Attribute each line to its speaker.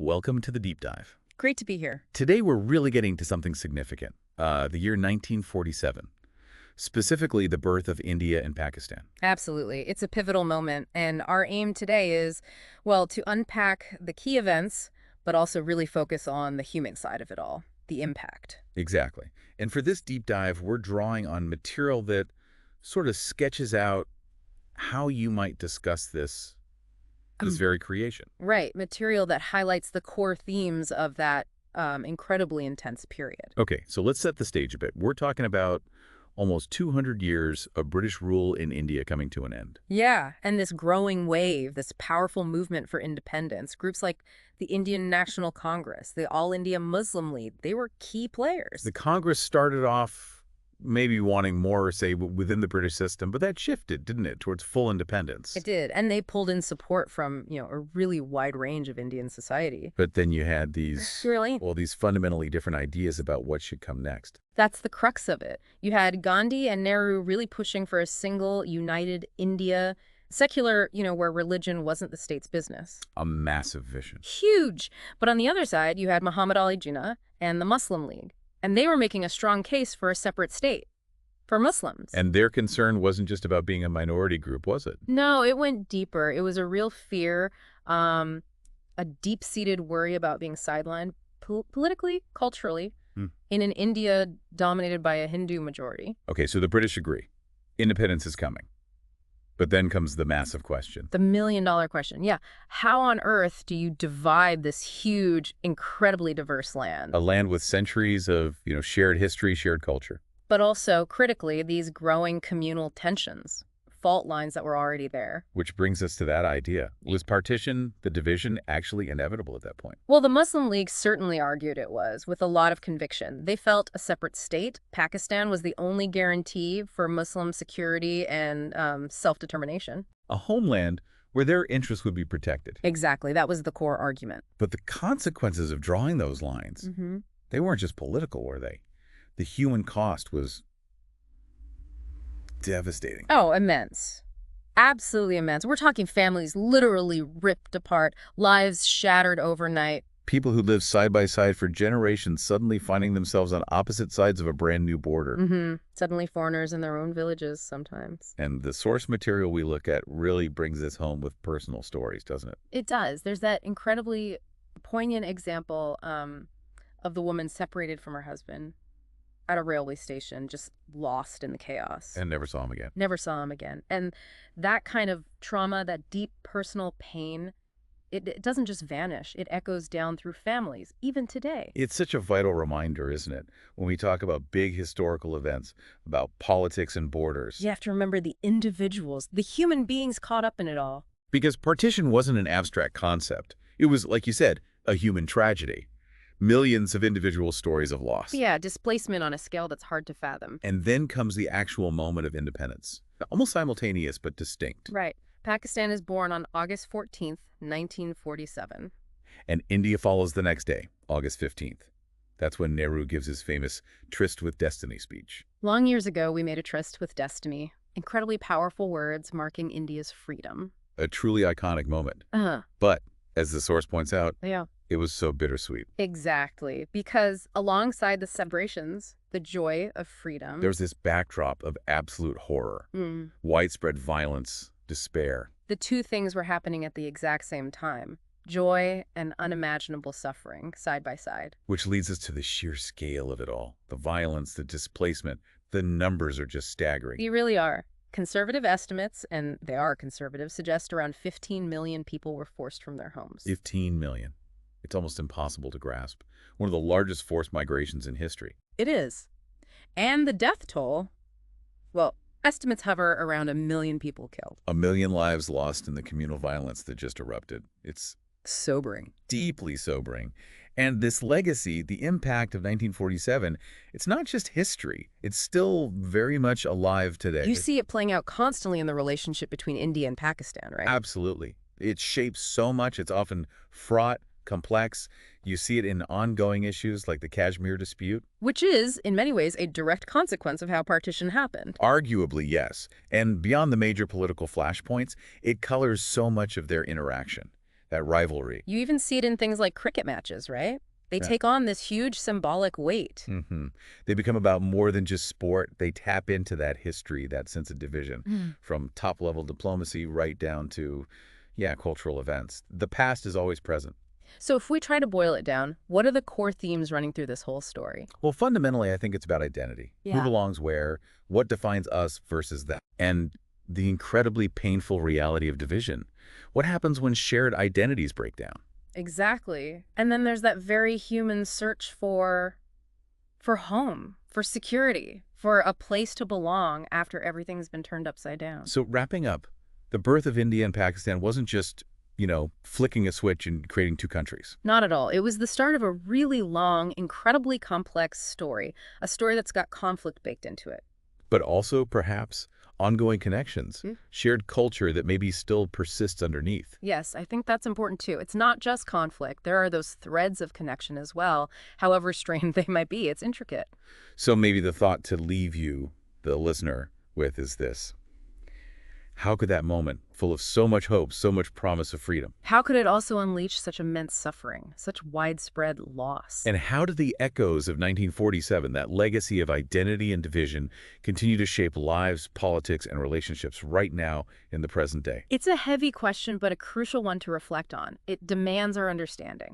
Speaker 1: welcome to the deep dive.
Speaker 2: Great to be here.
Speaker 1: Today we're really getting to something significant, the year 1947, specifically the birth of India and Pakistan.
Speaker 2: Absolutely. It's a pivotal moment, and our aim today is, well, to unpack the key events, but also really focus on the human side of it all, the impact.
Speaker 1: Exactly. And for this deep dive, we're drawing on material that sort of sketches out how you might discuss this very creation.
Speaker 2: Right. Material that highlights the core themes of that incredibly intense period.
Speaker 1: Okay, so let's set the stage a bit. We're talking about almost 200 years of British rule in India coming to an end.
Speaker 2: Yeah, and this growing wave, this powerful movement for independence, groups like the Indian National Congress, the All India Muslim League, they were key players.
Speaker 1: The Congress started off maybe wanting more, say, within the British system, but that shifted, didn't it, towards full independence?
Speaker 2: It did, and they pulled in support from, a really wide range of Indian society.
Speaker 1: But then you had these,
Speaker 2: Really?
Speaker 1: well, these fundamentally different ideas about what should come next.
Speaker 2: That's the crux of it. You had Gandhi and Nehru really pushing for a single, united India, secular, where religion wasn't the state's business.
Speaker 1: A massive vision.
Speaker 2: Huge. But on the other side, you had Muhammad Ali Jinnah and the Muslim League. And they were making a strong case for a separate state for Muslims.
Speaker 1: And their concern wasn't just about being a minority group, was it?
Speaker 2: No, it went deeper. It was a real fear, a deep-seated worry about being sidelined politically, culturally, in an India dominated by a Hindu majority.
Speaker 1: Okay, so the British agree. Independence is coming. But then comes the massive question.
Speaker 2: The million-dollar question. Yeah. How on earth do you divide this huge, incredibly diverse land?
Speaker 1: A land with centuries of, shared history, shared culture.
Speaker 2: But also, critically, these growing communal tensions, fault lines that were already there.
Speaker 1: Which brings us to that idea. Was partition, the division, actually inevitable at that point?
Speaker 2: Well, the Muslim League certainly argued it was, with a lot of conviction. They felt a separate state. Pakistan was the only guarantee for Muslim security and self-determination.
Speaker 1: A homeland where their interests would be protected.
Speaker 2: Exactly. That was the core argument.
Speaker 1: But the consequences of drawing those lines, they weren't just political, were they? The human cost was devastating.
Speaker 2: Oh, immense. Absolutely immense. We're talking families literally ripped apart, lives shattered overnight.
Speaker 1: People who lived side by side for generations suddenly finding themselves on opposite sides of a brand new border.
Speaker 2: Suddenly foreigners in their own villages sometimes.
Speaker 1: And the source material we look at really brings this home with personal stories, doesn't it?
Speaker 2: It does. There's that incredibly poignant example of the woman separated from her husband at a railway station, just lost in the chaos.
Speaker 1: And never saw him again.
Speaker 2: Never saw him again. And that kind of trauma, that deep personal pain, it doesn't just vanish. It echoes down through families, even today.
Speaker 1: It's such a vital reminder, isn't it? When we talk about big historical events, about politics and borders.
Speaker 2: You have to remember the individuals, the human beings caught up in it all.
Speaker 1: Because partition wasn't an abstract concept. It was, like you said, a human tragedy. Millions of individual stories of loss.
Speaker 2: Yeah, displacement on a scale that's hard to fathom.
Speaker 1: And then comes the actual moment of independence. Almost simultaneous, but distinct.
Speaker 2: Right. Pakistan is born on August 14th, 1947.
Speaker 1: And India follows the next day, August 15th. That's when Nehru gives his famous Tryst with Destiny speech.
Speaker 2: Long years ago, we made a tryst with destiny. Incredibly powerful words marking India's freedom.
Speaker 1: A truly iconic moment. But, as the source points out, it was so bittersweet.
Speaker 2: Exactly. Because alongside the celebrations, the joy of freedom,
Speaker 1: There's this backdrop of absolute horror, widespread violence, despair.
Speaker 2: The two things were happening at the exact same time. Joy and unimaginable suffering, side by side.
Speaker 1: Which leads us to the sheer scale of it all. The violence, the displacement, the numbers are just staggering.
Speaker 2: They really are. Conservative estimates, and they are conservative, suggest around 15 million people were forced from their homes.
Speaker 1: 15 million. It's almost impossible to grasp. One of the largest forced migrations in history.
Speaker 2: It is. And the death toll, well, estimates hover around 1 million people killed.
Speaker 1: 1 million lives lost in the communal violence that just erupted. It's
Speaker 2: sobering.
Speaker 1: Deeply sobering. And this legacy, the impact of 1947, it's not just history. It's still very much alive today.
Speaker 2: You see it playing out constantly in the relationship between India and Pakistan, right?
Speaker 1: Absolutely. It shapes so much. It's often fraught, complex. You see it in ongoing issues like the Kashmir dispute.
Speaker 2: Which is, in many ways, a direct consequence of how partition happened.
Speaker 1: Arguably, yes. And beyond the major political flashpoints, it colors so much of their interaction. that rivalry.
Speaker 2: You even see it in things like cricket matches, right? They
Speaker 1: Yeah.
Speaker 2: take on this huge symbolic weight.
Speaker 1: hmm They become about more than just sport. They tap into that history, that sense of division,
Speaker 2: Mm.
Speaker 1: from top-level diplomacy right down to, yeah, cultural events. The past is always present.
Speaker 2: So if we try to boil it down, what are the core themes running through this whole story?
Speaker 1: Well, fundamentally, I think it's about identity. Who
Speaker 2: Yeah.
Speaker 1: belongs where, what defines us versus them, and the incredibly painful reality of division. What happens when shared identities break down?
Speaker 2: Exactly. And then there's that very human search for home, for security, for a place to belong after everything's been turned upside down.
Speaker 1: So wrapping up, the birth of India and Pakistan wasn't just, flicking a switch and creating two countries,
Speaker 2: Not at all. It was the start of a really long, incredibly complex story, a story that's got conflict baked into it.
Speaker 1: but also, perhaps, ongoing connections,
Speaker 2: Mm.
Speaker 1: shared culture that maybe still persists underneath.
Speaker 2: Yes, I think that's important too. It's not just conflict. There are those threads of connection as well, however strained they might be. It's intricate.
Speaker 1: So maybe the thought to leave you, the listener, with is this. How could that moment, full of so much hope, so much promise of freedom,
Speaker 2: How could it also unleash such immense suffering, such widespread loss?
Speaker 1: and how do the echoes of 1947, that legacy of identity and division, continue to shape lives, politics, and relationships right now in the present day?
Speaker 2: It's a heavy question, but a crucial one to reflect on. It demands our understanding.